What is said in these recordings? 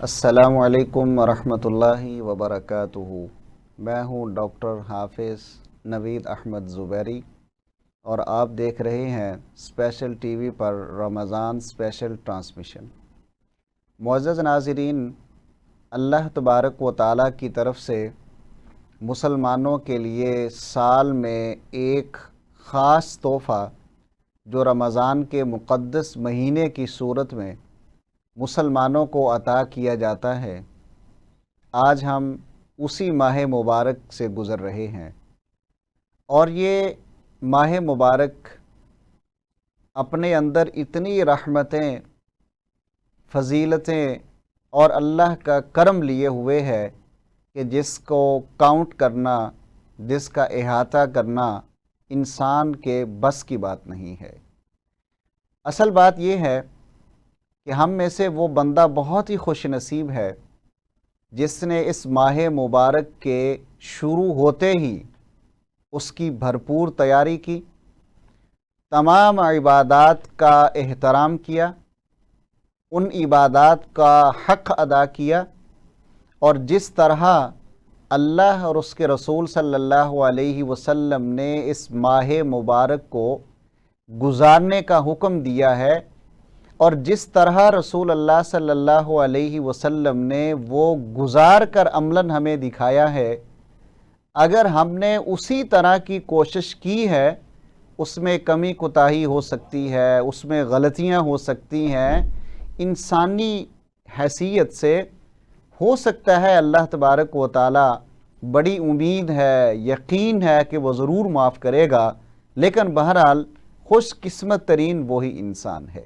السلام علیکم ورحمۃ اللہ وبرکاتہ۔ میں ہوں ڈاکٹر حافظ نوید احمد زبیری اور آپ دیکھ رہے ہیں اسپیشل ٹی وی پر رمضان اسپیشل ٹرانسمیشن۔ معزز ناظرین، اللہ تبارک و تعالیٰ کی طرف سے مسلمانوں کے لیے سال میں ایک خاص تحفہ جو رمضان کے مقدس مہینے کی صورت میں مسلمانوں کو عطا کیا جاتا ہے، آج ہم اسی ماہ مبارک سے گزر رہے ہیں، اور یہ ماہ مبارک اپنے اندر اتنی رحمتیں، فضیلتیں اور اللہ کا کرم لیے ہوئے ہے کہ جس کو کاؤنٹ کرنا، جس کا احاطہ کرنا انسان کے بس کی بات نہیں ہے۔ اصل بات یہ ہے کہ ہم میں سے وہ بندہ بہت ہی خوش نصیب ہے جس نے اس ماہ مبارک کے شروع ہوتے ہی اس کی بھرپور تیاری کی، تمام عبادات کا احترام کیا، ان عبادات کا حق ادا کیا، اور جس طرح اللہ اور اس کے رسول صلی اللہ علیہ وسلم نے اس ماہ مبارک کو گزارنے کا حکم دیا ہے، اور جس طرح رسول اللہ صلی اللہ علیہ وسلم نے وہ گزار کر عملاً ہمیں دکھایا ہے، اگر ہم نے اسی طرح کی کوشش کی ہے، اس میں کمی کوتاہی ہو سکتی ہے، اس میں غلطیاں ہو سکتی ہیں، انسانی حیثیت سے ہو سکتا ہے اللہ تبارک و تعالی، بڑی امید ہے، یقین ہے کہ وہ ضرور معاف کرے گا، لیکن بہرحال خوش قسمت ترین وہی انسان ہے۔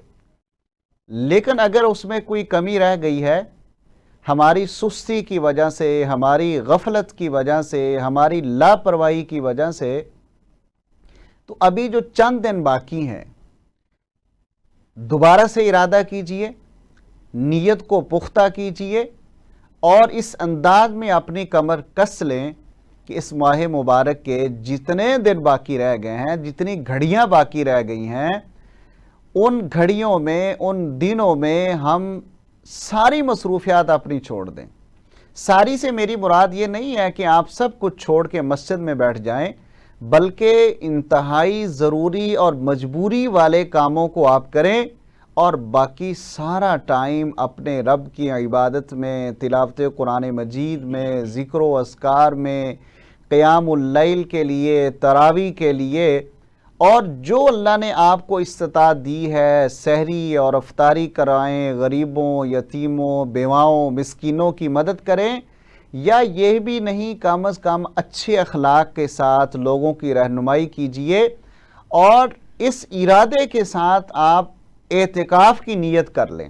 لیکن اگر اس میں کوئی کمی رہ گئی ہے، ہماری سستی کی وجہ سے، ہماری غفلت کی وجہ سے، ہماری لاپرواہی کی وجہ سے، تو ابھی جو چند دن باقی ہیں، دوبارہ سے ارادہ کیجئے، نیت کو پختہ کیجئے، اور اس انداز میں اپنی کمر کس لیں کہ اس ماہ مبارک کے جتنے دن باقی رہ گئے ہیں، جتنی گھڑیاں باقی رہ گئی ہیں، ان گھڑیوں میں، ان دنوں میں ہم ساری مصروفیات اپنی چھوڑ دیں۔ ساری سے میری مراد یہ نہیں ہے کہ آپ سب کچھ چھوڑ کے مسجد میں بیٹھ جائیں، بلکہ انتہائی ضروری اور مجبوری والے کاموں کو آپ کریں، اور باقی سارا ٹائم اپنے رب کی عبادت میں، تلاوت قرآن مجید میں، ذکر و اذکار میں، قیام اللیل کے لیے، تراویح کے لیے، اور جو اللہ نے آپ کو استطاعت دی ہے، سحری اور افطاری کرائیں، غریبوں، یتیموں، بیواؤں، مسکینوں کی مدد کریں، یا یہ بھی نہیں، کم از کم اچھے اخلاق کے ساتھ لوگوں کی رہنمائی کیجئے، اور اس ارادے کے ساتھ آپ اعتکاف کی نیت کر لیں۔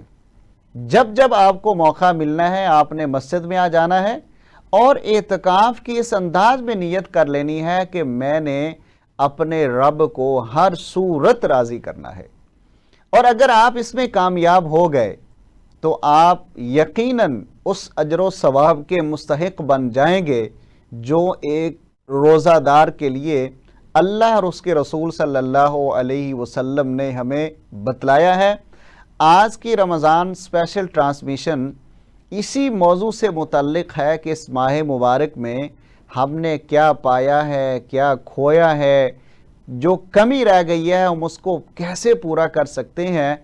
جب جب آپ کو موقع ملنا ہے، آپ نے مسجد میں آ جانا ہے، اور اعتکاف کی اس انداز میں نیت کر لینی ہے کہ میں نے اپنے رب کو ہر صورت راضی کرنا ہے۔ اور اگر آپ اس میں کامیاب ہو گئے تو آپ یقیناً اس اجر و ثواب کے مستحق بن جائیں گے جو ایک روزہ دار کے لیے اللہ اور اس کے رسول صلی اللہ علیہ وسلم نے ہمیں بتلایا ہے۔ آج کی رمضان اسپیشل ٹرانسمیشن اسی موضوع سے متعلق ہے کہ اس ماہ مبارک میں ہم نے کیا پایا ہے، کیا کھویا ہے، جو کمی رہ گئی ہے ہم اس کو کیسے پورا کر سکتے ہیں۔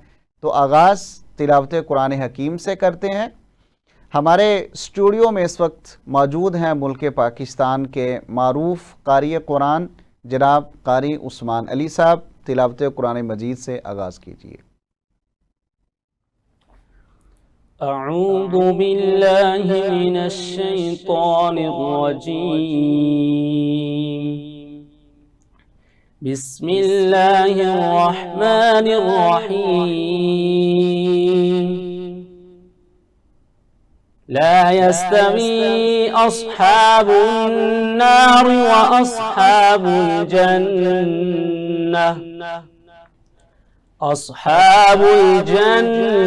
تو آغاز تلاوت قرآن حکیم سے کرتے ہیں۔ ہمارے اسٹوڈیو میں اس وقت موجود ہیں ملک پاکستان کے معروف قاری قرآن جناب قاری عثمان علی صاحب، تلاوت قرآن مجید سے آغاز کیجیے۔ اعوذ باللہ من الشیطان الرجیم، بسم اللہ الرحمن الرحیم، لا يستوي أصحاب النار وأصحاب الجنة، أصحاب الجنة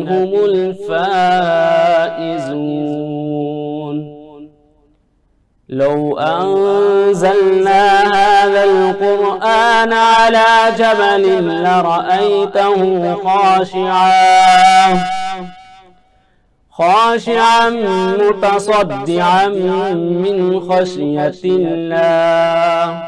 هم الفائزون۔ لو أنزلنا هذا القرآن على جبل لرأيته خاشعا خاشعا متصدعا من خشية الله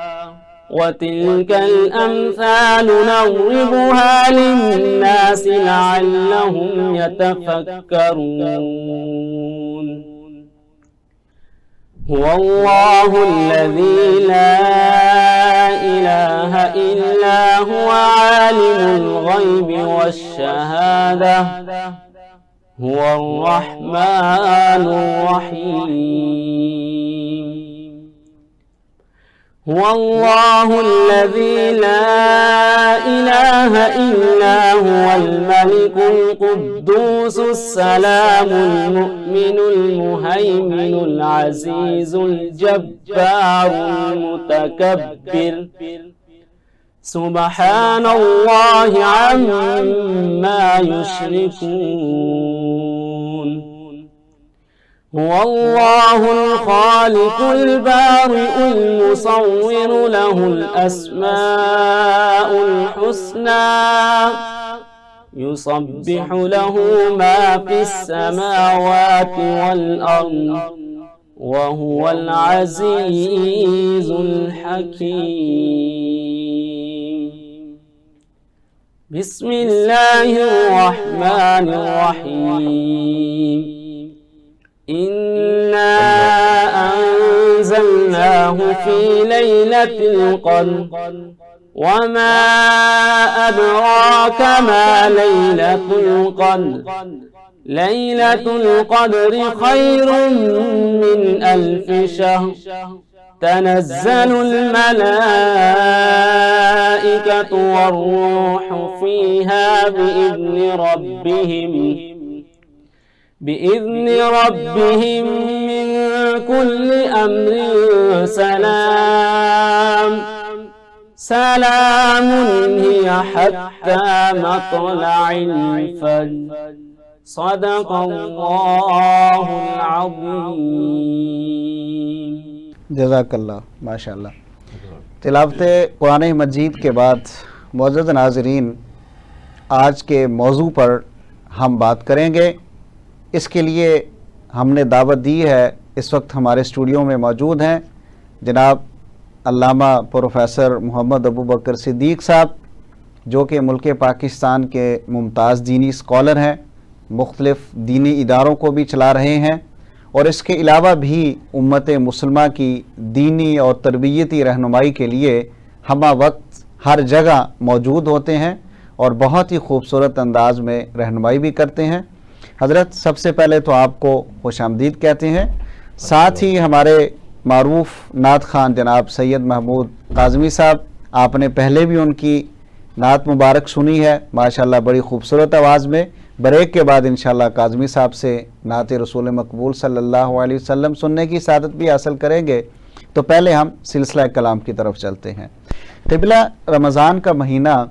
وتلك الأمثال نضربها للناس لعلهم يتفكرون هو الله الذي لا إله إلا هو عالم الغيب والشهادة هو الرحمن الرحيم هو الله الذي لا إله إلا هو الملك القدوس السلام المؤمن المهيمن العزيز الجبار المتكبر سبحان الله عما يشركون هو الله الخالق البارئ المصور له الأسماء الحسنى يسبح له ما في السماوات والأرض وهو العزيز الحكيم بسم الله الرحمن الرحيم إنا أنزلناه في ليلة القدر وما أدراك ما ليلة القدر ليلة القدر خير من 1000 شهر تنزل الملائكة والروح فيها بإذن ربهم من كل أمر سلام هي حتى مطلع الفجر صدق الله العظيم جزاک اللہ ماشاء اللہ۔ تلاوت قرآن مجید کے بعد معزز ناظرین، آج کے موضوع پر ہم بات کریں گے۔ اس کے لیے ہم نے دعوت دی ہے، اس وقت ہمارے اسٹوڈیو میں موجود ہیں جناب علامہ پروفیسر محمد ابوبکر صدیق صاحب، جو کہ ملک پاکستان کے ممتاز دینی اسکالر ہیں، مختلف دینی اداروں کو بھی چلا رہے ہیں، اور اس کے علاوہ بھی امت مسلمہ کی دینی اور تربیتی رہنمائی کے لیے ہمہ وقت ہر جگہ موجود ہوتے ہیں اور بہت ہی خوبصورت انداز میں رہنمائی بھی کرتے ہیں۔ حضرت، سب سے پہلے تو آپ کو خوش آمدید کہتے ہیں، ساتھ ہی ہمارے معروف نعت خان جناب سید محمود کاظمی صاحب، آپ نے پہلے بھی ان کی نعت مبارک سنی ہے ماشاءاللہ بڑی خوبصورت آواز میں۔ بریک کے بعد انشاءاللہ کاظمی صاحب سے نعت رسول مقبول صلی اللہ علیہ وسلم سننے کی سعادت بھی حاصل کریں گے، تو پہلے ہم سلسلہ کلام کی طرف چلتے ہیں۔ قبلہ، رمضان کا مہینہ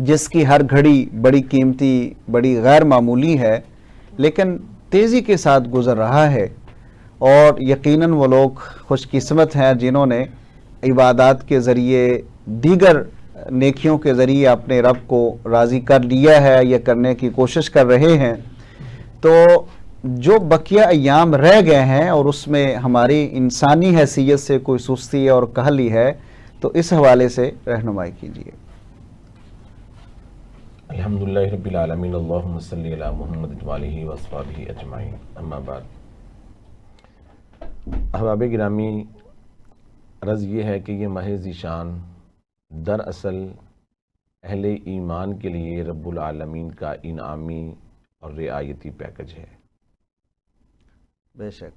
جس کی ہر گھڑی بڑی قیمتی، بڑی غیر معمولی ہے، لیکن تیزی کے ساتھ گزر رہا ہے، اور یقیناً وہ لوگ خوش قسمت ہیں جنہوں نے عبادات کے ذریعے، دیگر نیکیوں کے ذریعے اپنے رب کو راضی کر لیا ہے یا کرنے کی کوشش کر رہے ہیں۔ تو جو بقیہ ایام رہ گئے ہیں اور اس میں ہماری انسانی حیثیت سے کوئی سستی اور کہلی ہے، تو اس حوالے سے رہنمائی کیجیے۔ الحمدللہ رب العالمین، اللہم صلی علی محمد وآلہ وصحبہ اجمعین، اما بعد۔ احباب گرامی، عرض یہ ہے کہ یہ ماہ ذیشان دراصل اہل ایمان کے لیے رب العالمین کا انعامی اور رعایتی پیکج ہے۔ بے شک۔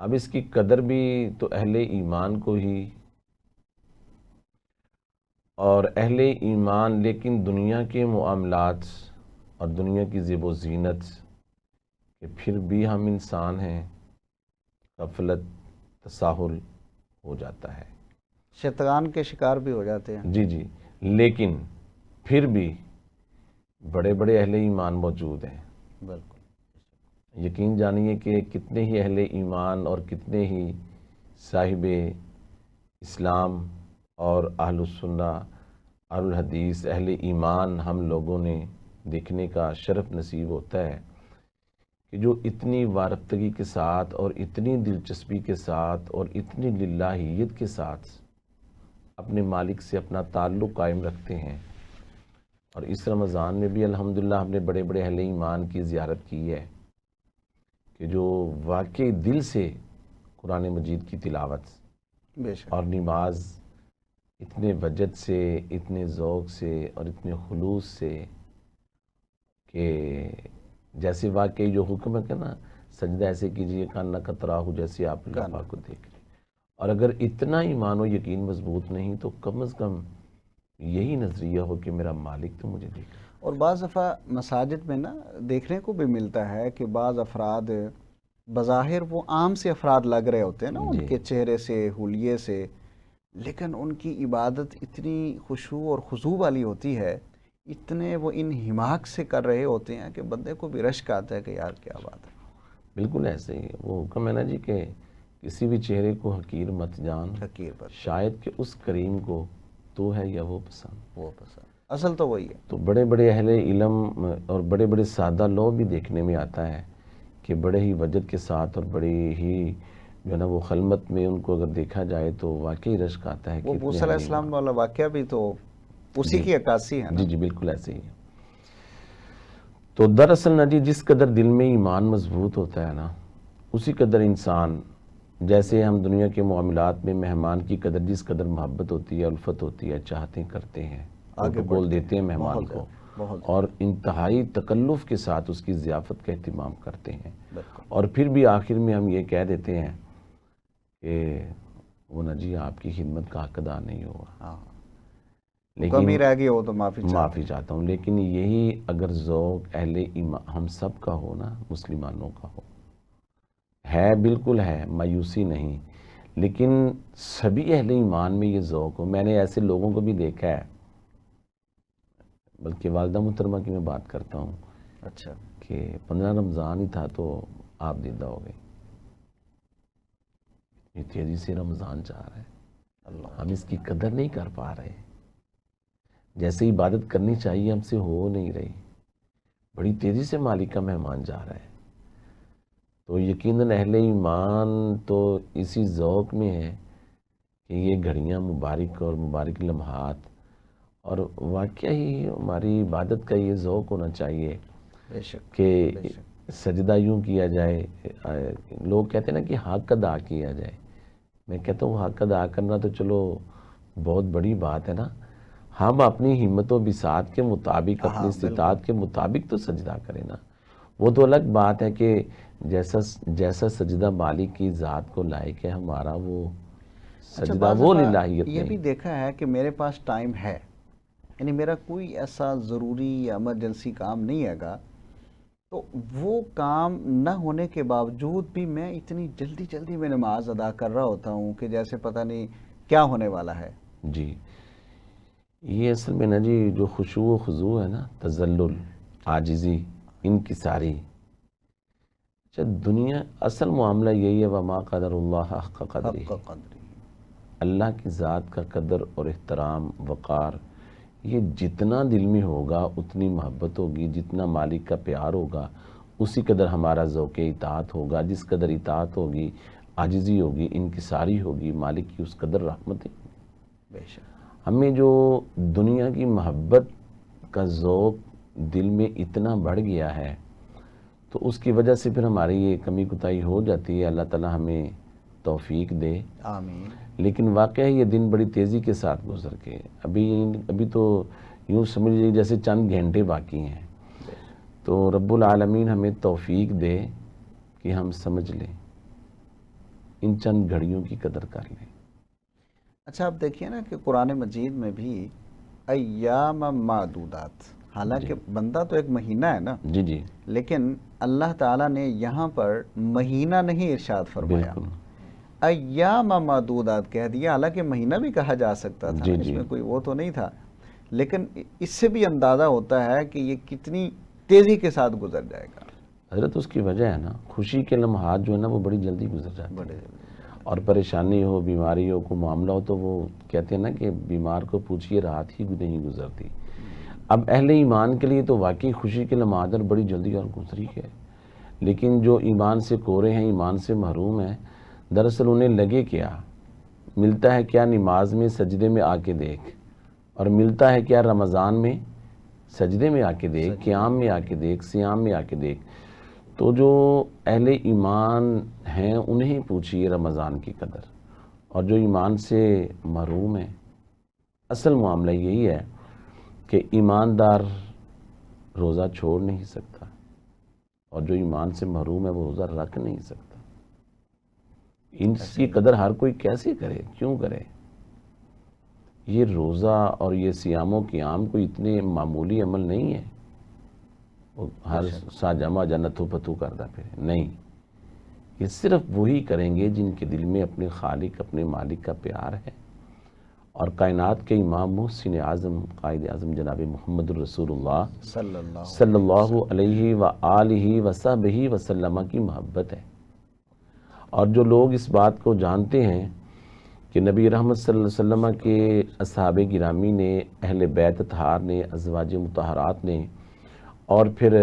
اب اس کی قدر بھی تو اہل ایمان کو ہی، اور اہل ایمان لیکن دنیا کے معاملات اور دنیا کی زیب و زینت کہ پھر بھی ہم انسان ہیں، غفلت، تساہل ہو جاتا ہے، شیطان کے شکار بھی ہو جاتے ہیں۔ جی جی، لیکن پھر بھی بڑے بڑے اہل ایمان موجود ہیں۔ بالکل یقین جانیے کہ کتنے ہی اہل ایمان اور کتنے ہی صاحب اسلام اور اہل السنہ، اہل الحدیث، اہل ایمان ہم لوگوں نے دیکھنے کا شرف نصیب ہوتا ہے کہ جو اتنی وارفتگی کے ساتھ اور اتنی دلچسپی کے ساتھ اور اتنی للہیت کے ساتھ اپنے مالک سے اپنا تعلق قائم رکھتے ہیں. اور اس رمضان میں بھی الحمدللہ ہم نے بڑے بڑے اہل ایمان کی زیارت کی ہے کہ جو واقعی دل سے قرآن مجید کی تلاوت بے شک. اور نماز اتنے وجد سے، اتنے ذوق سے اور اتنے خلوص سے کہ جیسے واقعی جو حکم ہے کہ نا سجدہ ایسے کیجئے کان قطرہ ہو، جیسے آپ اللہ پاک کو دیکھ لیں. اور اگر اتنا ایمان و یقین مضبوط نہیں تو کم از کم یہی نظریہ ہو کہ میرا مالک تو مجھے دیکھ. اور بعض دفعہ مساجد میں نا دیکھنے کو بھی ملتا ہے کہ بعض افراد بظاہر وہ عام سے افراد لگ رہے ہوتے ہیں نا ان کے چہرے سے، حلیے سے، لیکن ان کی عبادت اتنی خشوع اور خضوع والی ہوتی ہے، اتنے وہ انہماک سے کر رہے ہوتے ہیں کہ بندے کو بھی رشک آتا ہے کہ یار کیا بات ہے. بالکل ایسے ہی وہ حکم ہے نا جی کہ کسی بھی چہرے کو حقیر مت جان، حقیر پر شاید کہ اس کریم کو تو ہے یا وہ پسند. وہ پسند اصل تو وہی ہے. تو بڑے بڑے اہل علم اور بڑے بڑے سادہ لوگ بھی دیکھنے میں آتا ہے کہ بڑے ہی وجد کے ساتھ اور بڑی ہی جو ہے نا وہ خلمت میں ان کو اگر دیکھا جائے تو واقعی رشک آتا ہے. وہ موسیٰ علیہ السلام والا واقعہ بھی تو اسی کی عکاسی ہے نا. جی جی بالکل ایسے ہی ہے. تو دراصل نا جی جس قدر دل میں ایمان مضبوط ہوتا ہے نا اسی قدر انسان، جیسے ہم دنیا کے معاملات میں مہمان کی قدر جس قدر محبت ہوتی ہے، الفت ہوتی ہے، چاہتے کرتے ہیں، پروٹوکول دیتے ہیں مہمان کو، اور انتہائی تکلف کے ساتھ اس کی ضیافت کا اہتمام کرتے ہیں. اور پھر بھی آخر میں ہم یہ کہہ دیتے ہیں کہ وہ نا جی آپ کی خدمت کا حق ادا نہیں ہوا، کمی رہ گئی ہو تو معافی چاہتا ہوں. لیکن یہی اگر ذوق اہل ایمان ہم سب کا ہو نا، مسلمانوں کا ہو، ہے بالکل ہے، مایوسی نہیں، لیکن سبھی اہل ایمان میں یہ ذوق ہو. میں نے ایسے لوگوں کو بھی دیکھا ہے، بلکہ والدہ محترمہ کی میں بات کرتا ہوں، اچھا کہ 15 رمضان ہی تھا تو آپ دیدہ ہو گئے. یہ تیزی سے رمضان جا رہا ہے، ہم اس کی قدر نہیں کر پا رہے، جیسے عبادت کرنی چاہیے ہم سے ہو نہیں رہی، بڑی تیزی سے مالک کا مہمان جا رہا ہے. تو یقیناً اہل ایمان تو اسی ذوق میں ہے کہ یہ گھڑیاں مبارک اور مبارک لمحات، اور واقعی ہماری عبادت کا یہ ذوق ہونا چاہیے کہ سجدہ یوں کیا جائے. لوگ کہتے ہیں نا کہ حق ادا کیا جائے، میں کہتا ہوں حق ادا کرنا تو چلو بہت بڑی بات ہے نا، ہم اپنی ہمت و بساط کے مطابق، اپنی استطاعت کے مطابق تو سجدہ کریں نا. وہ تو الگ بات ہے کہ جیسا سجدہ مالک کی ذات کو لائق ہے ہمارا وہ سجدہ وہ للہیت نہیں. یہ بھی دیکھا ہے کہ میرے پاس ٹائم ہے، یعنی میرا کوئی ایسا ضروری یا ایمرجنسی کام نہیں ہے گا، تو وہ کام نہ ہونے کے باوجود بھی میں اتنی جلدی جلدی میں نماز ادا کر رہا ہوتا ہوں کہ جیسے پتہ نہیں کیا ہونے والا ہے. جی یہ اصل میں نا جی جو خشوع و خضوع ہے نا، تذلل، عاجزی، انکساری، اچھا دنیا اصل معاملہ یہی ہے، وما قدر اللہ حق قدرہ، اللہ کی ذات کا قدر اور احترام، وقار، یہ جتنا دل میں ہوگا اتنی محبت ہوگی، جتنا مالک کا پیار ہوگا اسی قدر ہمارا ذوق اطاعت ہوگا، جس قدر اطاعت ہوگی عاجزی ہوگی، انکساری ہوگی، مالک کی اس قدر رحمتیں. بے شک ہمیں جو دنیا کی محبت کا ذوق دل میں اتنا بڑھ گیا ہے تو اس کی وجہ سے پھر ہماری یہ کمی کوتاہی ہو جاتی ہے. اللہ تعالی ہمیں توفیق دے، آمین. لیکن واقعی یہ دن بڑی تیزی کے ساتھ گزر کے ابھی تو یوں سمجھ لیجیے جیسے چند گھنٹے باقی ہیں. تو رب العالمین ہمیں توفیق دے کہ ہم سمجھ لیں، ان چند گھڑیوں کی قدر کر لیں. اچھا آپ دیکھیے نا کہ قرآن مجید میں بھی ایام معدودات، حالانکہ بندہ تو ایک مہینہ ہے نا، جی جی، لیکن اللہ تعالیٰ نے یہاں پر مہینہ نہیں ارشاد فرمایا، ایام معدودات کہہ دیا. حالانکہ مہینہ بھی کہا جا سکتا تھا، اس میں کوئی وہ تو نہیں تھا، لیکن اس سے بھی اندازہ ہوتا ہے کہ یہ کتنی تیزی کے ساتھ گزر جائے گا. حضرت اس کی وجہ ہے نا، خوشی کے لمحات جو ہے نا وہ بڑی جلدی گزر جاتے ہیں، اور پریشانی ہو، بیماری ہو، کوئی معاملہ ہو تو وہ کہتے ہیں نا کہ بیمار کو پوچھئے رات ہی نہیں گزرتی. اب اہل ایمان کے لیے تو واقعی خوشی کے لمحات بڑی جلدی اور گزری ہے، لیکن جو ایمان سے کورے ہیں، ایمان سے محروم ہیں، دراصل انہیں لگے کیا ملتا ہے، کیا نماز میں سجدے میں آ کے دیکھ، اور ملتا ہے کیا رمضان میں سجدے میں آ کے دیکھ، قیام میں آ کے دیکھ، صیام میں آ کے دیکھ۔ تو جو اہل ایمان ہیں انہیں پوچھیے رمضان کی قدر، اور جو ایمان سے محروم ہیں، اصل معاملہ یہی ہے کہ ایماندار روزہ چھوڑ نہیں سکتا، اور جو ایمان سے محروم ہے وہ روزہ رکھ نہیں سکتا۔ ان کی قدر ہر کوئی کیسے کرے، کیوں کرے؟ یہ روزہ اور یہ صیام و قیام کوئی اتنے معمولی عمل نہیں ہے، وہ ہر ساجمہ جنتو پتو کردہ پھر نہیں، یہ صرف وہی کریں گے جن کے دل میں اپنے خالق، اپنے مالک کا پیار ہے۔ اور کائنات کے امام محسن اعظم، قائد اعظم جناب محمد الرسول اللہ صلی اللہ علیہ وآلہ وصحبہ وسلم کی محبت ہے۔ اور جو لوگ اس بات کو جانتے ہیں کہ نبی رحمت صلی اللہ علیہ وسلم کے اصحاب گرامی نے، اہل بیت اطہار نے، ازواج مطہرات نے، اور پھر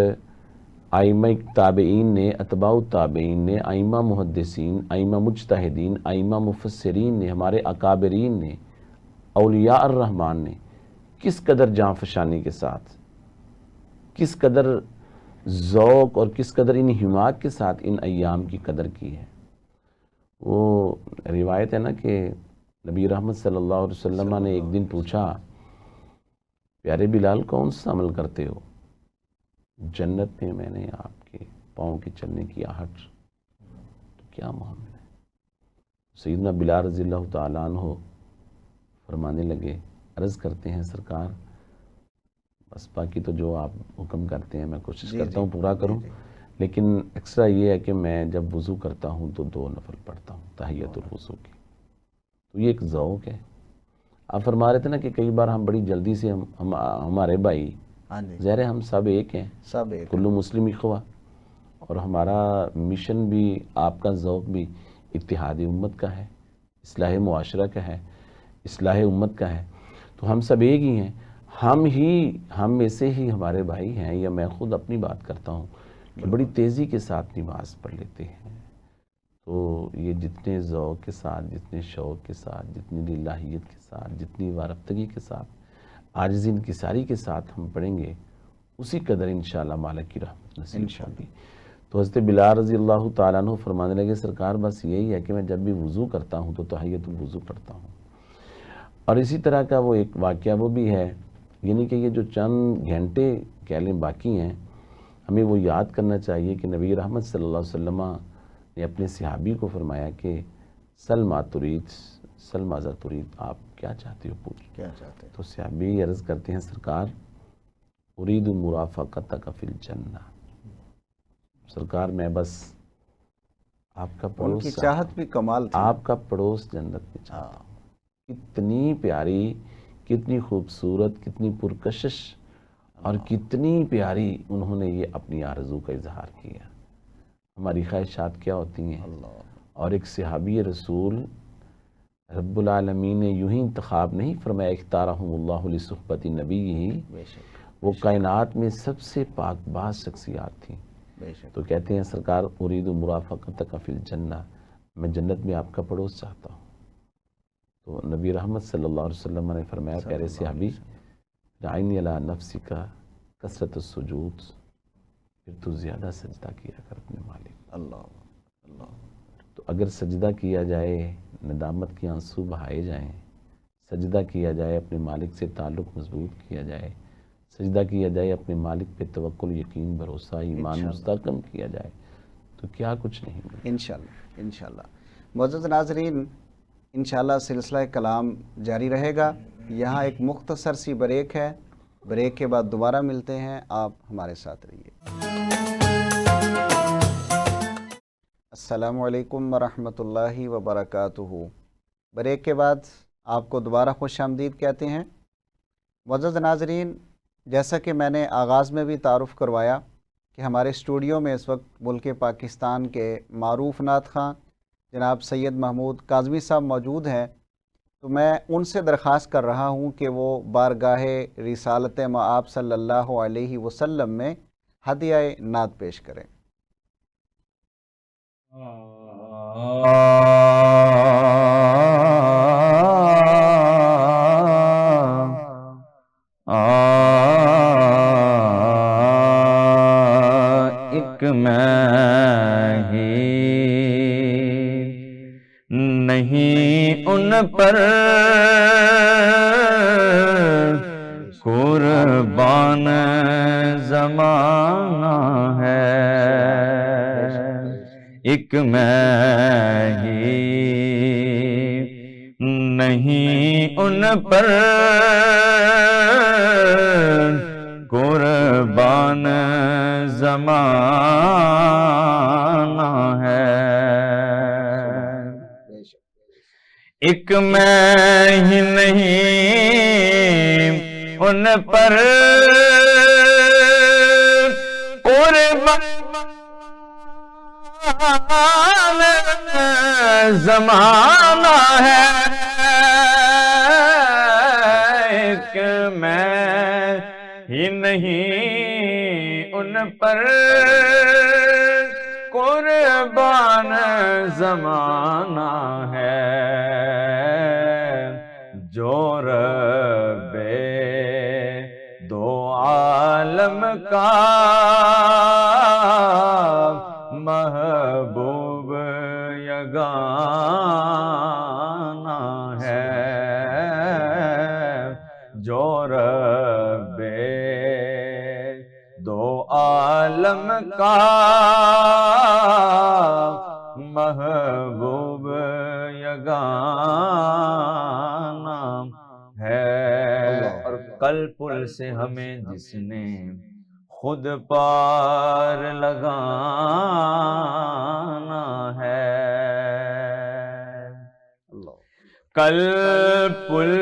ائمہ تابعین نے، اتباع التابعین نے، ائمہ محدثین، ائمہ مجتہدین، ائمہ مفسرین نے، ہمارے اکابرین نے، اولیاء الرحمن نے کس قدر جاں فشانی کے ساتھ، کس قدر ذوق اور کس قدر انہماک کے ساتھ ان ایام کی قدر کی ہے۔ وہ روایت ہے نا کہ نبی رحمت صلی اللہ علیہ وسلم نے ایک دن پوچھا، پیارے بلال کون سا عمل کرتے ہو؟ جنت میں میں نے آپ کے پاؤں کے چلنے کی آہٹ، تو کیا معاملہ ہے؟ سیدنا بلال رضی اللہ تعالیٰ عنہ فرمانے لگے، عرض کرتے ہیں سرکار بس باقی تو جو آپ حکم کرتے ہیں میں کوشش کرتا ہوں پورا کروں، لیکن ایکسٹرا یہ ہے کہ میں جب وضو کرتا ہوں تو 2 نفل پڑھتا ہوں تحیۃ الوضو کی، تو یہ ایک ذوق ہے۔ آپ فرما رہے تھے نا کہ کئی بار ہم بڑی جلدی سے ہمارے بھائی، ظاہر ہے ہم سب ایک ہیں، سب ایک، کلو مسلم اخوہ، اور ہمارا مشن بھی، آپ کا ذوق بھی اتحاد امت کا ہے، اصلاح معاشرہ کا ہے، اصلاح امت کا ہے، تو ہم سب ایک ہی ہیں۔ ہم میں سے ہی ہمارے بھائی ہیں، یا میں خود اپنی بات کرتا ہوں کہ بڑی تیزی کے ساتھ نماز پڑھ لیتے ہیں۔ تو یہ جتنے ذوق کے ساتھ، جتنے شوق کے ساتھ، جتنی للہیت کے ساتھ، جتنی وارفتگی کے ساتھ، عاجزی انکساری کے ساتھ ہم پڑھیں گے، اسی قدر انشاءاللہ مالک کی رحمت نصیب ہوگی۔ تو حضرت بلال رضی اللہ تعالیٰ عنہ فرمانے لگے، سرکار بس یہی ہے کہ میں جب بھی وضو کرتا ہوں تو تحیۃ الوضو پڑھتا ہوں۔ اور اسی طرح کا وہ ایک واقعہ وہ بھی ہے، یعنی کہ یہ جو چند گھنٹے کہہ لیں باقی ہیں، ہمیں وہ یاد کرنا چاہیے کہ نبی رحمت صلی اللہ علیہ وسلم نے اپنے صحابی کو فرمایا کہ سل ما ترید، سل ماذا ترید، آپ کیا چاہتے ہو پوچھ، کیا چاہتے ہیں؟ تو صحابی عرض کرتے ہیں سرکار ارید مرافقتک فی الجنہ، سرکار میں بس آپ کا ان پڑوس، کی چاہت بھی کمال تھی، آپ کا پڑوس جنت میں چاہتا ہوں۔ کتنی پیاری، کتنی خوبصورت، کتنی پرکشش، اور کتنی پیاری انہوں نے یہ اپنی آرزو کا اظہار کیا۔ ہماری خواہشات کیا ہوتی ہیں؟ اور ایک صحابی رسول رب العالمین نے یوں ہی انتخاب نہیں فرمایا، اختارہم اللہ لصحبت نبی ہی، وہ کائنات میں سب سے پاک باز شخصیات تھیں، تو کہتے ہیں سرکار ارید مرافقتک فی الجنہ، میں جنت میں آپ کا پڑوس چاہتا ہوں۔ تو نبی رحمت صلی اللہ علیہ وسلم نے فرمایا، پیارے صحابی رعینی علی نفسک کثرت السجود، پھر تو زیادہ سجدہ کیا کر اپنے مالک۔ اللہ، تو اگر سجدہ کیا جائے، ندامت کے آنسو بہائے جائیں، سجدہ کیا جائے، اپنے مالک سے تعلق مضبوط کیا جائے، سجدہ کیا جائے، اپنے مالک پہ توکل، یقین، بھروسہ، ایمان مستحکم کیا جائے، تو کیا کچھ نہیں ملے۔ انشاءاللہ۔ معزز ناظرین، انشاءاللہ سلسلہ کلام جاری رہے گا۔ یہاں ایک مختصر سی بریک ہے، بریک کے بعد دوبارہ ملتے ہیں، آپ ہمارے ساتھ رہیے۔ السلام علیکم ورحمۃ اللہ وبرکاتہ۔ بریک کے بعد آپ کو دوبارہ خوش آمدید کہتے ہیں۔ معزز ناظرین، جیسا کہ میں نے آغاز میں بھی تعارف کروایا کہ ہمارے اسٹوڈیو میں اس وقت ملک پاکستان کے معروف نعت خواں جناب سید محمود کاظمی صاحب موجود ہیں، تو میں ان سے درخواست کر رہا ہوں کہ وہ بارگاہ رسالت مآب صلی اللہ علیہ وسلم میں ہدیہ نعت پیش کریں۔ ایک میں ہی نہیں ان پر قربان زمانہ ہے، ایک میں ہی نہیں ان پر قربان زمانہ ہے، ایک میں ہی نہیں ان پر قربان زمانہ ہے، ایک میں ہی نہیں ان پر قربان زمانہ ہے، جو رب دو عالم کا محبوب یگانہ ہے، جو رب دو عالم کا محبوب یگانہ ہے، اور کل پل سے ہمیں جس نے خود پار لگانا ہے، کل پل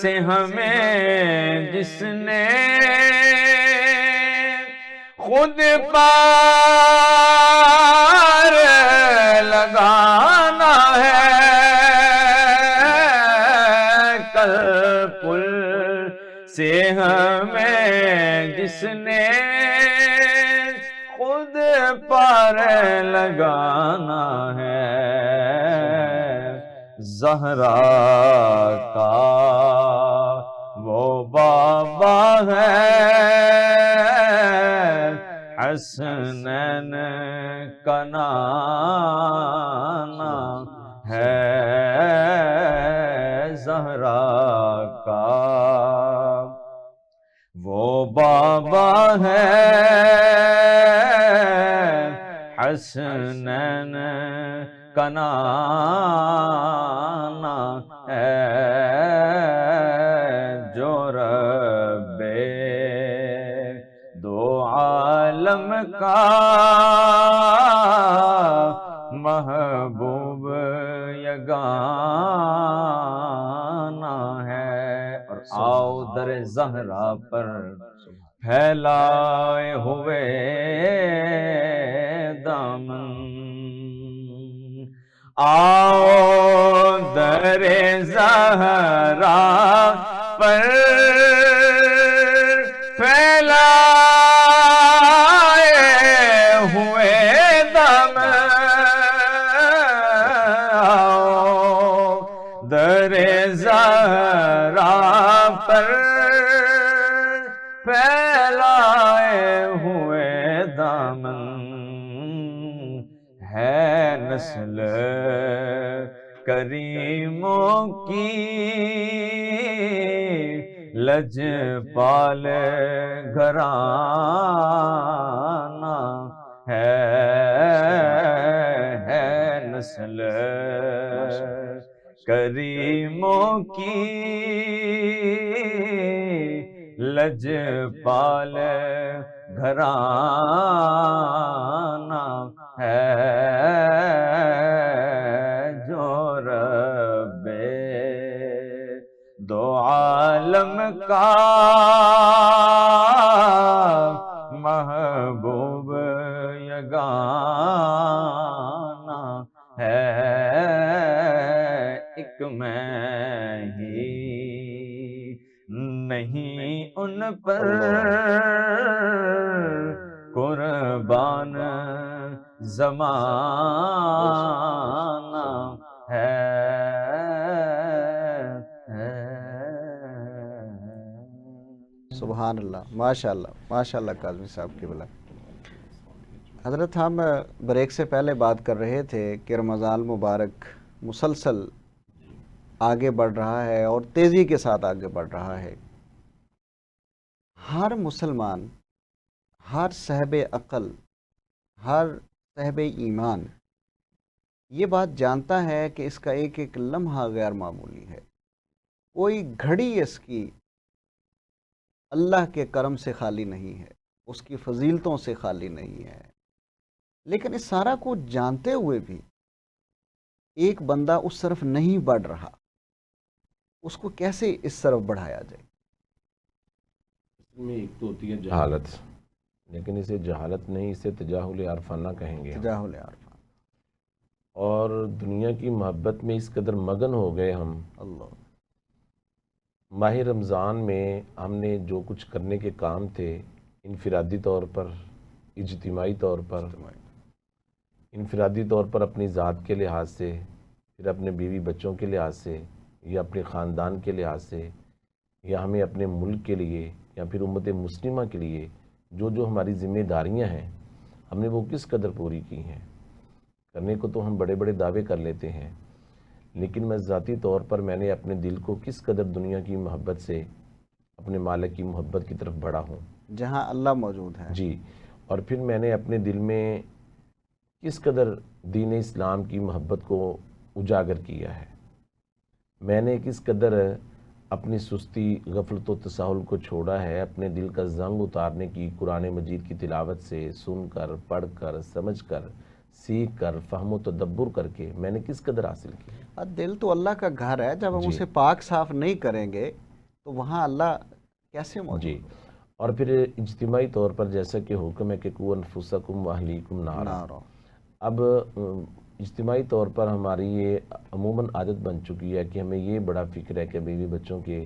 سے ہمیں جس نے خود پار لگانا ہے، کل پل سے ہمیں جس نے خود پار لگانا ہے، زہرا کا وہ بابا ہے، حسنین کا نانا ہے، زہرا کا وہ بابا ہے، حسنین کا نانا ہے، جو رب دو عالم کا محبوب یگانہ ہے، اور آؤ در زہرا پر پھیلائے ہوئے دامن، آؤ در زہرا پر پھیلائے ہوئے دامن، آؤ در زہرا پر پھیلائے ہوئے دامن، ہے نسل کریموں کی لجپال گھرانہ ہے نسل کریموں کی لجپال گھرانہ ہے، جو رب دو عالم کا محبوب یگانہ ہے، ایک میں ہی نہیں ان پر قربان زمانہ ہے۔ سبحان اللہ، ماشاء اللہ، ماشاء اللہ کاظمی صاحب کی بلا۔ حضرت ہم بریک سے پہلے بات کر رہے تھے کہ رمضان مبارک مسلسل آگے بڑھ رہا ہے اور تیزی کے ساتھ آگے بڑھ رہا ہے۔ ہر مسلمان، ہر صاحب عقل، ہر صاحب ایمان یہ بات جانتا ہے کہ اس کا ایک ایک لمحہ غیر معمولی ہے، کوئی گھڑی اس کی اللہ کے کرم سے خالی نہیں ہے، اس کی فضیلتوں سے خالی نہیں ہے۔ لیکن اس سارا کو جانتے ہوئے بھی ایک بندہ اس طرف نہیں بڑھ رہا، اس کو کیسے اس طرف بڑھایا جائے؟ اس میں ایک تو ہوتی ہے جہالت، لیکن اسے جہالت نہیں، اسے تجاہل عارفانہ کہیں گے ہم۔ تجاہل عارفانہ۔ اور دنیا کی محبت میں اس قدر مگن ہو گئے ہم، اللہ، ماہ رمضان میں ہم نے جو کچھ کرنے کے کام تھے، انفرادی طور پر، اجتماعی طور پر، انفرادی طور پر اپنی ذات کے لحاظ سے، پھر اپنے بیوی بچوں کے لحاظ سے، یا اپنے خاندان کے لحاظ سے، یا ہمیں اپنے ملک کے لیے، یا پھر امت مسلمہ کے لیے جو ہماری ذمہ داریاں ہیں، ہم نے وہ کس قدر پوری کی ہیں۔ کرنے کو تو ہم بڑے بڑے دعوے کر لیتے ہیں، لیکن میں ذاتی طور پر میں نے اپنے دل کو کس قدر دنیا کی محبت سے اپنے مالک کی محبت کی طرف بڑھا ہوں، جہاں اللہ موجود ہے۔ جی۔ اور پھر میں نے اپنے دل میں کس قدر دین اسلام کی محبت کو اجاگر کیا ہے، میں نے کس قدر اپنی سستی، غفلت و تساہل کو چھوڑا ہے، اپنے دل کا زنگ اتارنے کی قرآن مجید کی تلاوت سے، سن کر، پڑھ کر، سمجھ کر، سیکھ کر، فہم و تدبر کر کے میں نے کس قدر حاصل کیا۔ دل تو اللہ کا گھر ہے، جب ہم جی، اسے پاک صاف نہیں کریں گے تو وہاں اللہ کیسے موجود جی۔ ہوگا؟ اور پھر اجتماعی طور پر جیسا کہ حکم ہے کہ قوا انفسکم واہلیکم نارا، نارا۔ اب اجتماعی طور پر ہماری یہ عموماً عادت بن چکی ہے کہ ہمیں یہ بڑا فکر ہے کہ بیوی بچوں کے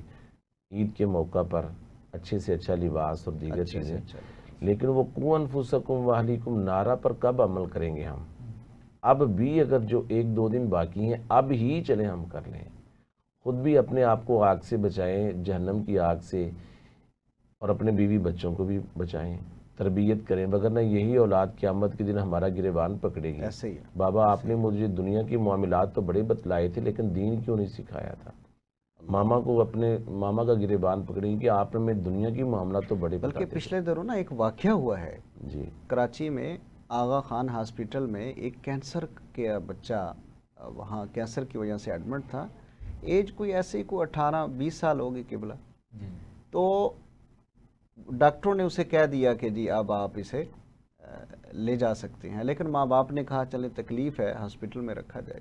عید کے موقع پر اچھے سے اچھا لباس اور دیگر اچھے سے چیزیں، اچھا۔ لیکن وہ قوا انفسکم واہلیکم نارا پر کب عمل کریں گے ہم؟ اب بھی اگر جو 1-2 دن باقی ہیں، اب ہی چلیں ہم کر لیں، خود بھی اپنے آپ کو آگ سے بچائیں، جہنم کی آگ سے، اور اپنے بیوی بچوں کو بھی بچائیں، تربیت کریں، وگرنہ یہی اولاد قیامت کے دن ہمارا گریبان پکڑے گی۔ ایسے ہی ہے۔ بابا آپ نے مجھے دنیا کے معاملات تو بڑے بتلائے تھے، لیکن دین کیوں نہیں سکھایا تھا؟ ماما کو اپنے ماما کا گریبان پکڑیں گے کہ آپ نے میں دنیا کی معاملات تو بڑے بلکہ بتاتے تھے۔ پچھلے دنوں نا ایک واقعہ ہوا ہے جی، کراچی میں، آغا خان ہاسپٹل میں ایک کینسر کا بچہ وہاں کینسر کی وجہ سے ایڈمٹ تھا، ایج کوئی ایسے ہی کوئی 18-20 سال ہوگی قبلہ، تو ڈاکٹروں نے اسے کہہ دیا کہ جی اب آپ اسے لے جا سکتے ہیں، لیکن ماں باپ نے کہا چلے تکلیف ہے ہاسپٹل میں رکھا جائے۔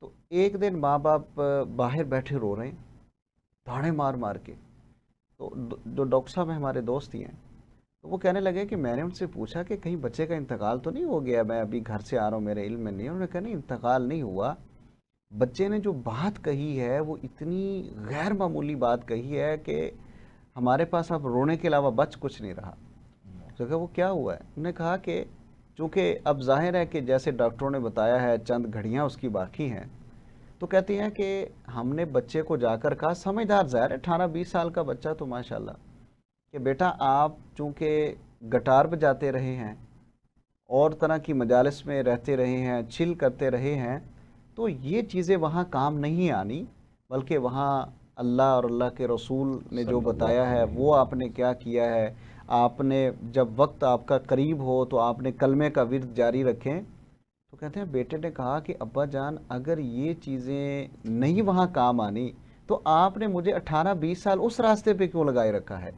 تو ایک دن ماں باپ باہر بیٹھے رو رہے ہیں دھاڑے مار مار کے، تو جو ڈاکٹر صاحب ہیں ہمارے دوست ہی ہیں، تو وہ کہنے لگے کہ میں نے ان سے پوچھا کہ کہیں بچے کا انتقال تو نہیں ہو گیا، میں ابھی گھر سے آ رہا ہوں، میرے علم میں نہیں ہے۔ انہوں نے کہا نہیں، انتقال نہیں ہوا، بچے نے جو بات کہی ہے وہ اتنی غیر معمولی بات کہی ہے کہ ہمارے پاس اب رونے کے علاوہ بچ کچھ نہیں رہا۔ تو کہا وہ کیا ہوا ہے؟ انہوں نے کہا کہ چونکہ اب ظاہر ہے کہ جیسے ڈاکٹروں نے بتایا ہے چند گھڑیاں اس کی باقی ہیں، تو کہتی ہیں کہ ہم نے بچے کو جا کر کہا، سمجھدار ظاہر ہے 18-20 سال کا بچہ تو ماشاءاللہ، کہ بیٹا آپ چونکہ گٹار بجاتے رہے ہیں اور طرح کی مجالس میں رہتے رہے ہیں، چل کرتے رہے ہیں، تو یہ چیزیں وہاں کام نہیں آنی، بلکہ وہاں اللہ اور اللہ کے رسول نے جو بتایا ہے وہ آپ نے کیا کیا ہے۔ آپ نے جب وقت آپ کا قریب ہو تو آپ نے کلمے کا ورد جاری رکھیں۔ تو کہتے ہیں بیٹے نے کہا کہ ابا جان اگر یہ چیزیں نہیں وہاں کام آنی تو آپ نے مجھے 18-20 سال اس راستے پہ کیوں لگائے رکھا ہے؟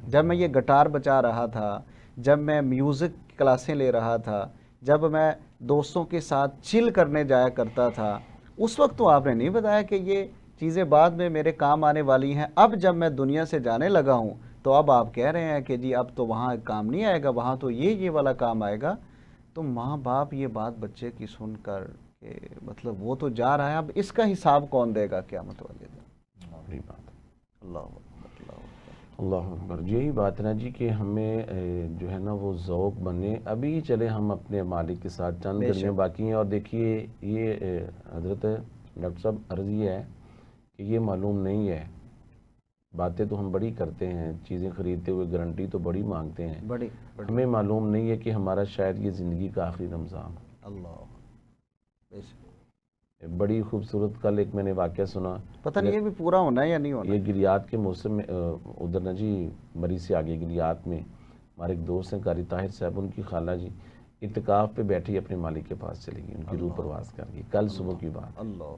جب میں یہ گٹار بجا رہا تھا، جب میں میوزک کلاسیں لے رہا تھا، جب میں دوستوں کے ساتھ چل کرنے جایا کرتا تھا، اس وقت تو آپ نے نہیں بتایا کہ یہ چیزیں بعد میں میرے کام آنے والی ہیں۔ اب جب میں دنیا سے جانے لگا ہوں تو اب آپ کہہ رہے ہیں کہ جی اب تو وہاں کام نہیں آئے گا، وہاں تو یہ والا کام آئے گا۔ تو ماں باپ یہ بات بچے کی سن کر کہ مطلب وہ تو جا رہا ہے، اب اس کا حساب کون دے گا قیامت والے دن؟ بڑی بات۔ اللہ اکبر، اللہ اکبر۔ اللہ اکبر، یہی بات ہے نا جی کہ ہمیں جو ہے نا وہ ذوق بنے. ابھی چلے ہم اپنے مالک کے ساتھ، چند بے گھڑیاں شک. باقی ہیں. اور دیکھیے یہ حضرت ڈاکٹر صاحب عرض یہ ہے کہ یہ معلوم نہیں ہے. باتیں تو ہم بڑی کرتے ہیں، چیزیں خریدتے ہوئے گارنٹی تو بڑی مانگتے ہیں، بڑی ہمیں معلوم نہیں ہے کہ ہمارا شاید یہ زندگی کا آخری رمضان ہو. اللہ. بے شک. بڑی خوبصورت کل ایک میں نے واقعہ سنا. پتہ نہیں یہ بھی پورا ہونا ہے یا نہیں ہونا. یہ گلیات کے موسم میں ادھر نا جی مری سے آگے گلیات میں ہمارے ایک دوست ہیں قاری طاہر صاحب، ان کی خالہ جی اعتکاف پہ بیٹھی اپنے مالک کے پاس چلی گئی، ان کی روح پرواز کر گئی. کل صبح کی بات. اللہ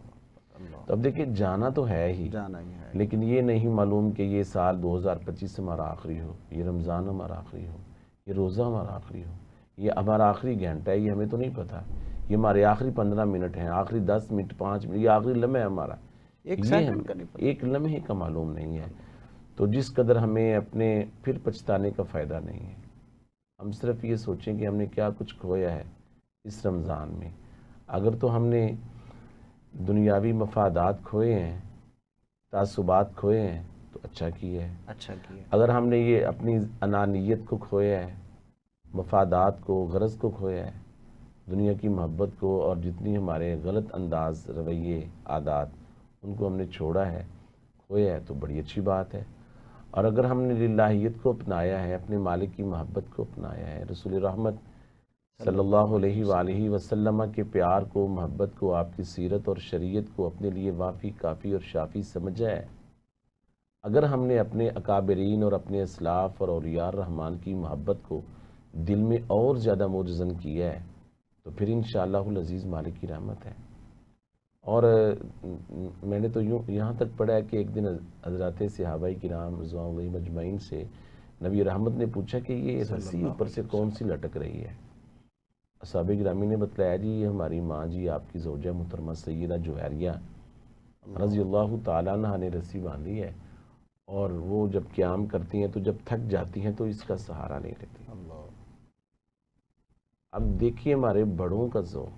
اللہ. تو اب دیکھیں جانا تو ہے ہی، جانا ہی ہے. لیکن یہ نہیں معلوم کہ یہ سال 2025 ہمارا آخری ہو، یہ رمضان ہمارا آخری ہو، یہ روزہ ہمارا آخری ہو، یہ ہمارا آخری گھنٹہ ہے، یہ ہمیں تو نہیں پتہ. یہ ہمارے آخری 15 منٹ ہیں، آخری 10 منٹ 5 منٹ، یہ آخری لمحہ ہے ہمارا. ایک یہ سیکنڈ کا نہیں پتہ. ایک لمحے کا معلوم نہیں ہے. تو جس قدر ہمیں اپنے پھر پچھتانے کا فائدہ نہیں ہے. ہم صرف یہ سوچیں کہ ہم نے کیا کچھ کھویا ہے اس رمضان میں. اگر تو ہم نے دنیاوی مفادات کھوئے ہیں، تعصبات کھوئے ہیں تو اچھا کیا ہے. اچھا کیا. اگر ہم نے یہ اپنی انانیت کو کھویا ہے، مفادات کو، غرض کو کھویا ہے، دنیا کی محبت کو، اور جتنی ہمارے غلط انداز، رویے، عادات، ان کو ہم نے چھوڑا ہے، کھویا ہے، تو بڑی اچھی بات ہے. اور اگر ہم نے للہیت کو اپنایا ہے، اپنے مالک کی محبت کو اپنایا ہے، رسول رحمت صلی اللہ علیہ وآلہ وسلم کے پیار کو، محبت کو، آپ کی سیرت اور شریعت کو اپنے لیے وافی، کافی اور شافی سمجھا ہے، اگر ہم نے اپنے اکابرین اور اپنے اسلاف اور اولیاء الرحمن کی محبت کو دل میں اور زیادہ موجزن کیا ہے، تو پھر انشاءاللہ العزیز مالک کی رحمت ہے. اور میں نے تو یہاں تک پڑھا ہے کہ ایک دن حضرات صحابہ کرام رضوان اللہ مجمعین سے نبی رحمت نے پوچھا کہ یہ رسی اوپر سے کون سی لٹک رہی ہے؟ صحابہ گرامی نے بتلایا جی یہ ہماری ماں جی، آپ کی زوجہ محترمہ سیدہ جویریہ رضی اللہ تعالیٰ عنہا نے رسی باندھی ہے، اور وہ جب قیام کرتی ہیں تو جب تھک جاتی ہیں تو اس کا سہارا نہیں لیتی. اب دیکھیے ہمارے بڑوں کا ذوق،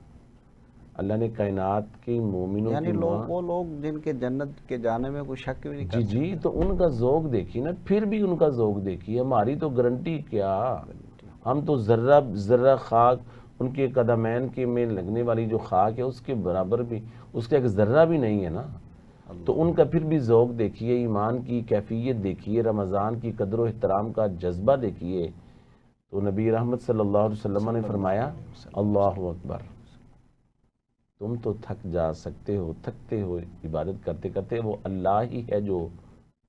اللہ نے کائنات کے مومنوں یعنی کی ماں، وہ لوگ جن کے جنت کے جانے میں کوئی شک بھی نہیں جی کرتے. جی، تو ان کا ذوق دیکھیے نا. پھر بھی ان کا ذوق دیکھیے. ہماری تو گارنٹی کیا، ہم تو ذرہ ذرہ خاک ان کے قدمین کے میں لگنے والی جو خاک ہے اس کے برابر بھی، اس کا ایک ذرہ بھی نہیں ہے نا. تو ان کا پھر بھی ذوق دیکھیے، ایمان کی کیفیت دیکھیے، رمضان کی قدر و احترام کا جذبہ دیکھیے. تو نبی رحمت صلی اللہ علیہ وسلم نے فرمایا اللہ اکبر، تم تو تھک جا سکتے ہو، تھکتے ہو عبادت کرتے کرتے، وہ اللہ ہی ہے جو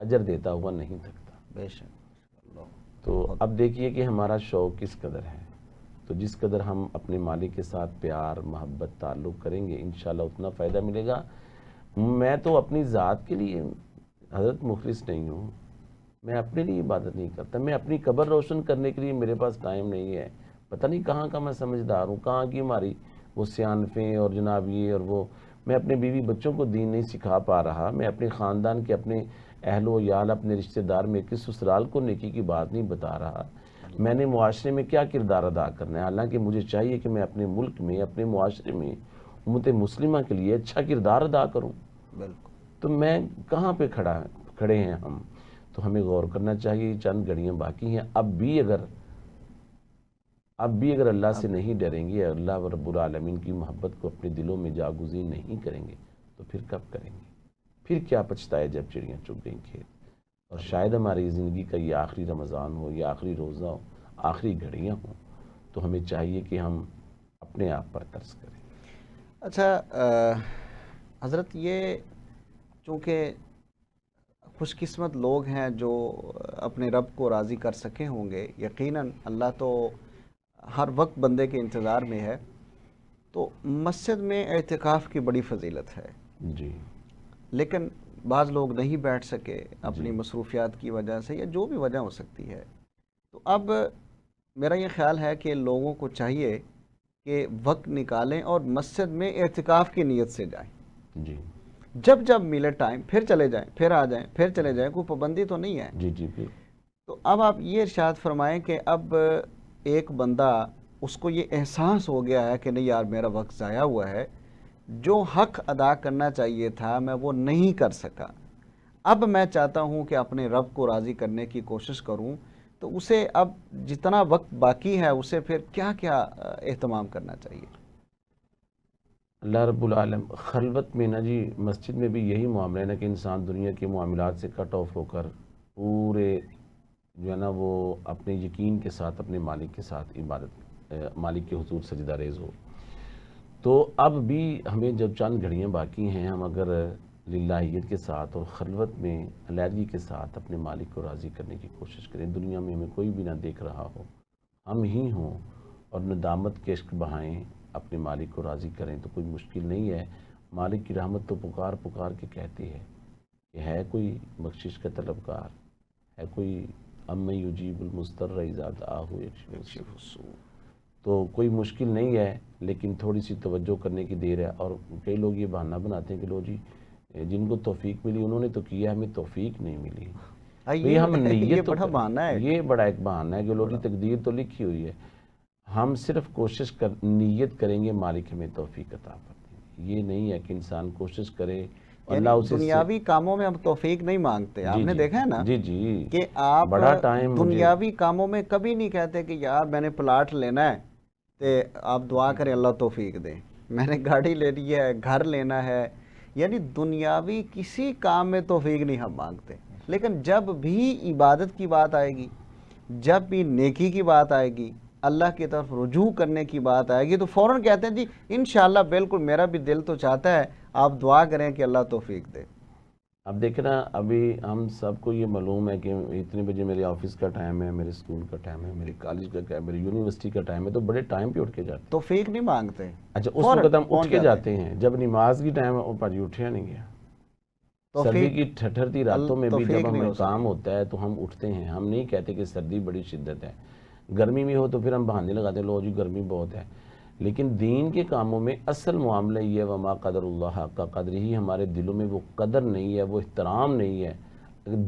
اجر دیتا ہوا نہیں تھکتا. بے شک. تو اب دیکھیے کہ ہمارا شوق کس قدر ہے. تو جس قدر ہم اپنے مالک کے ساتھ پیار، محبت، تعلق کریں گے انشاءاللہ اتنا فائدہ ملے گا. میں تو اپنی ذات کے لیے حضرت مخلص نہیں ہوں، میں اپنے لیے عبادت نہیں کرتا. میں اپنی قبر روشن کرنے کے لیے میرے پاس ٹائم نہیں ہے. پتہ نہیں کہاں کا میں سمجھدار ہوں، کہاں کی ہماری وہ سیانفیں اور جناب یہ اور وہ. میں اپنے بیوی بچوں کو دین نہیں سکھا پا رہا. میں اپنے خاندان کے، اپنے اہل و عیال، اپنے رشتہ دار میں کس سسرال کو نیکی کی بات نہیں بتا رہا. میں نے معاشرے میں کیا کردار ادا کرنا ہے، حالانکہ مجھے چاہیے کہ میں اپنے ملک میں، اپنے معاشرے میں امت مسلمہ کے لیے اچھا کردار ادا کروں. بالکل. تو میں کہاں پہ کھڑے ہیں ہم. تو ہمیں غور کرنا چاہیے. چند گھڑیاں باقی ہیں. اب بھی اگر اللہ سے نہیں ڈریں گے، اللہ رب العالمین کی محبت کو اپنے دلوں میں جاگزین نہیں کریں گے، تو پھر کب کریں گے؟ پھر کیا پچھتائے جب چڑیاں چگ گئیں کھیت. اور شاید ہماری زندگی کا یہ آخری رمضان ہو، یہ آخری روزہ ہو، آخری گھڑیاں ہوں. تو ہمیں چاہیے کہ ہم اپنے آپ پر ترس کریں. اچھا حضرت، یہ چونکہ خوش قسمت لوگ ہیں جو اپنے رب کو راضی کر سکے ہوں گے، یقیناً اللہ تو ہر وقت بندے کے انتظار میں ہے. تو مسجد میں اعتکاف کی بڑی فضیلت ہے، جی، لیکن بعض لوگ نہیں بیٹھ سکے اپنی مصروفیات کی وجہ سے، یا جو بھی وجہ ہو سکتی ہے. تو اب میرا یہ خیال ہے کہ لوگوں کو چاہیے کہ وقت نکالیں اور مسجد میں اعتکاف کی نیت سے جائیں. جی جب ملے ٹائم پھر چلے جائیں، پھر آ جائیں، پھر چلے جائیں، کوئی پابندی تو نہیں ہے. جی جی جی. تو اب آپ یہ ارشاد فرمائیں کہ اب ایک بندہ، اس کو یہ احساس ہو گیا ہے کہ نہیں یار میرا وقت ضائع ہوا ہے، جو حق ادا کرنا چاہیے تھا میں وہ نہیں کر سکا. اب میں چاہتا ہوں کہ اپنے رب کو راضی کرنے کی کوشش کروں، تو اسے اب جتنا وقت باقی ہے اسے پھر کیا کیا اہتمام کرنا چاہیے؟ اللہ رب العالم خلوت میں نا جی، مسجد میں بھی یہی معاملہ ہے نا کہ انسان دنیا کے معاملات سے کٹ آف ہو کر پورے جو ہے نا وہ اپنے یقین کے ساتھ اپنے مالک کے ساتھ عبادت، مالک کے حضور سجدہ ریز ہو. تو اب بھی ہمیں جب چند گھڑیاں باقی ہیں، ہم اگر للہیت کے ساتھ اور خلوت میں علیحدگی کے ساتھ اپنے مالک کو راضی کرنے کی کوشش کریں، دنیا میں ہمیں کوئی بھی نہ دیکھ رہا ہو، ہم ہی ہوں، اور ندامت کے عشق بہائیں، اپنے مالک کو راضی کریں، تو کوئی مشکل نہیں ہے. مالک کی رحمت تو پکار پکار کے کہتی ہے کہ ہے کوئی بخشش کا طلبگار، ہے کوئی اَمَّن یجیب المضطر اذا دعاہ یکشف السوء. تو کوئی مشکل نہیں ہے، لیکن تھوڑی سی توجہ کرنے کی دیر ہے. اور کئی لوگ یہ بہانہ بناتے ہیں کہ لو جی جن کو توفیق ملی انہوں نے تو کیا، ہمیں توفیق نہیں ملی. بھئی ہم نیت یہ تو بڑا بہانہ ہے، یہ بڑا ایک بہانہ ہے کہ لو جی تقدیر تو لکھی ہوئی ہے، ہم صرف کوشش نیت کریں گے مالک ہمیں توفیق عطا کرتے ہیں. یہ نہیں ہے کہ انسان کوشش کرے اللہ اسے دنیاوی کاموں میں ہم توفیق نہیں مانگتے. آپ نے دیکھا ہے نا جی کہ آپ بڑا ٹائم دنیاوی کاموں میں کبھی نہیں کہتے کہ یار میں نے پلاٹ لینا ہے تو آپ دعا کریں اللہ توفیق دے، میں نے گاڑی لینی ہے، گھر لینا ہے. یعنی دنیاوی کسی کام میں توفیق نہیں ہم مانگتے، لیکن جب بھی عبادت کی بات آئے گی، جب بھی نیکی کی بات آئے گی، اللہ کی طرف رجوع کرنے کی بات آئے گی، تو فوراً کہتے ہیں جی انشاءاللہ بالکل میرا بھی دل تو چاہتا ہے، آپ دعا کریں کہ اللہ توفیق دے. اب دیکھیں نا، ابھی ہم سب کو یہ معلوم ہے کہ اتنے بجے میرے آفس کا ٹائم ہے، میرے اسکول کا ٹائم ہے، میرے کالج کا ٹائم ہے، میری یونیورسٹی کا ٹائم ہے، تو بڑے ٹائم پہ اٹھ کے جاتے ہیں. توفیق نہیں مانگتے. اچھا اس وقت ہم اٹھ کے جاتے ہیں، جب نماز کی ٹائم ہے وہ پاجی اٹھیا نہیں گیا. سردی کی ٹھٹھرتی راتوں میں بھی جب ہمیں کام ہوتا ہے تو ہم اٹھتے ہیں. ہم نہیں کہتے کہ سردی بڑی شدت ہے، گرمی میں ہو تو پھر ہم بہانے لگاتے ہیں لو جی گرمی بہت ہے. لیکن دین کے کاموں میں اصل معاملہ یہ ہے وما قدر اللہ حق قدر ہی، ہمارے دلوں میں وہ قدر نہیں ہے، وہ احترام نہیں ہے.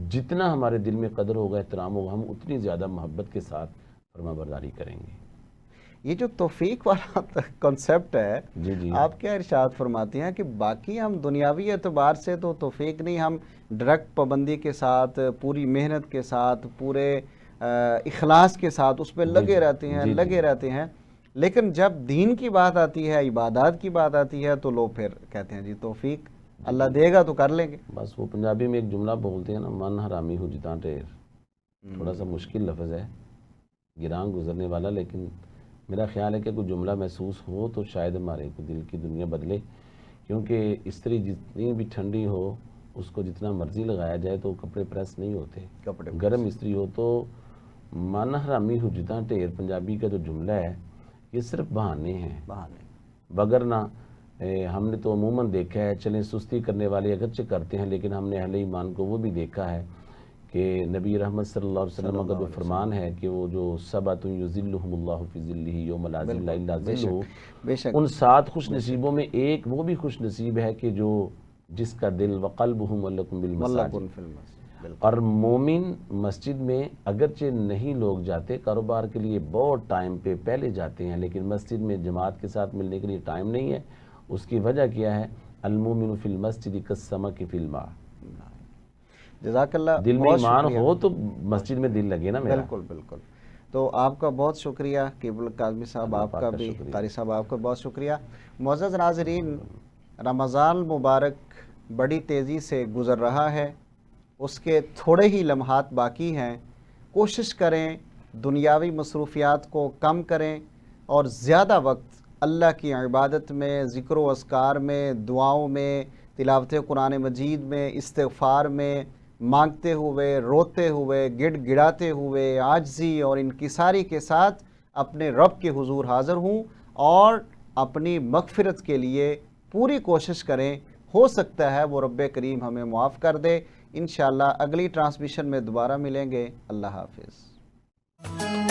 جتنا ہمارے دل میں قدر ہوگا، احترام ہوگا، ہم اتنی زیادہ محبت کے ساتھ فرما برداری کریں گے. یہ جو توفیق والا کنسیپٹ ہے، جی آپ کیا ارشاد فرماتے ہیں کہ باقی ہم دنیاوی اعتبار سے تو توفیق نہیں، ہم ڈائریکٹ پابندی کے ساتھ، پوری محنت کے ساتھ، پورے اخلاص کے ساتھ اس پہ لگے رہتے ہیں، لیکن جب دین کی بات آتی ہے، عبادات کی بات آتی ہے، تو لوگ پھر کہتے ہیں جی توفیق اللہ دے گا تو کر لیں گے. بس وہ پنجابی میں ایک جملہ بولتے ہیں نا، من حرامی ہو جتاں ٹھیر. تھوڑا سا مشکل لفظ ہے، گران گزرنے والا، لیکن میرا خیال ہے کہ کوئی جملہ محسوس ہو تو شاید ہمارے کو دل کی دنیا بدلے. کیونکہ استری جتنی بھی ٹھنڈی ہو، اس کو جتنا مرضی لگایا جائے تو کپڑے پریس نہیں ہوتے. گرم استری ہو تو من حرامی ہو جتاں ٹھیر، پنجابی کا جو جملہ ہے یہ صرف بہانے ہیں، بگر نہ ہم نے تو عموماً دیکھا ہے، چلیں سستی کرنے والے اگرچہ کرتے ہیں، لیکن ہم نے اہل ایمان کو وہ بھی دیکھا ہے کہ نبی رحمت صلی اللہ علیہ وسلم کا جو فرمان ہے کہ وہ جو سبعۃ یظلھم اللہ فی ظلہ یوم لا ظل الا ظلہ، ان 7 خوش نصیبوں میں ایک وہ بھی خوش نصیب ہے کہ جو جس کا دل وقلبہ معلق بالمساجد. اور مومن مسجد میں اگرچہ نہیں لوگ جاتے، کاروبار کے لیے بہت ٹائم پہ پہلے جاتے ہیں، لیکن مسجد میں جماعت کے ساتھ ملنے کے لیے ٹائم نہیں ہے. اس کی وجہ کیا ہے؟ المومن فی المسجد کالسمک فی الماء. جزاک اللہ. دل میں ایمان ہو تو مسجد میں دل لگے نا میرا. بالکل. تو آپ کا بہت شکریہ کیبل کاظمی صاحب، آپ کا بھی، قاری صاحب آپ کا بہت شکریہ. معزز ناظرین، رمضان مبارک بڑی تیزی سے گزر رہا ہے، اس کے تھوڑے ہی لمحات باقی ہیں. کوشش کریں دنیاوی مصروفیات کو کم کریں اور زیادہ وقت اللہ کی عبادت میں، ذکر و اذکار میں، دعاؤں میں، تلاوت قرآن مجید میں، استغفار میں، مانگتے ہوئے، روتے ہوئے، گڑ گڑاتے ہوئے، عاجزی اور انکساری کے ساتھ اپنے رب کے حضور حاضر ہوں اور اپنی مغفرت کے لیے پوری کوشش کریں. ہو سکتا ہے وہ رب کریم ہمیں معاف کر دے. انشاءاللہ اگلی ٹرانسمیشن میں دوبارہ ملیں گے. اللہ حافظ.